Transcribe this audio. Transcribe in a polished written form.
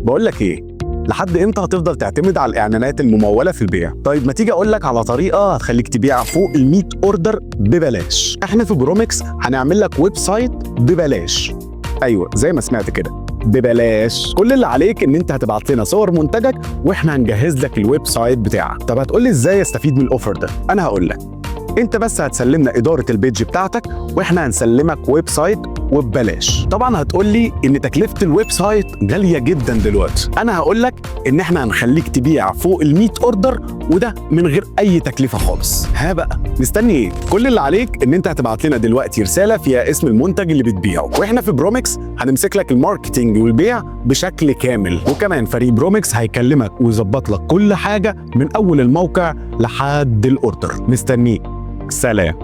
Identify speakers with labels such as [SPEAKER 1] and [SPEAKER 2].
[SPEAKER 1] بقول لك ايه، لحد امتى هتفضل تعتمد على الاعلانات المموله في البيع؟ طيب ما تيجي اقول لك على طريقه هتخليك تبيع فوق ال 100 اوردر ببلاش. احنا في بروميكس هنعمل لك ويب سايت ببلاش. ايوه زي ما سمعت كده، ببلاش. كل اللي عليك ان انت هتبعت لنا صور منتجك واحنا هنجهز لك الويب سايت بتاعك. طب هتقول لي ازاي استفيد من الاوفر ده؟ انا هقول لك. انت بس هتسلمنا اداره البيج بتاعتك واحنا هنسلمك ويب سايت وببلاش. طبعا هتقول لي ان تكلفه الويب سايت غاليه جدا دلوقتي. انا هقول لك ان احنا هنخليك تبيع فوق ال 100 اوردر وده من غير اي تكلفه خالص. ها بقى مستني ايه؟ كل اللي عليك ان انت هتبعت لنا دلوقتي رساله فيها اسم المنتج اللي بتبيعه، واحنا في بروميكس هنمسك لك الماركتينج والبيع بشكل كامل، وكمان فريق بروميكس هيكلمك ويظبط لك كل حاجه من اول الموقع لحد الاوردر. مستنيك. سلام.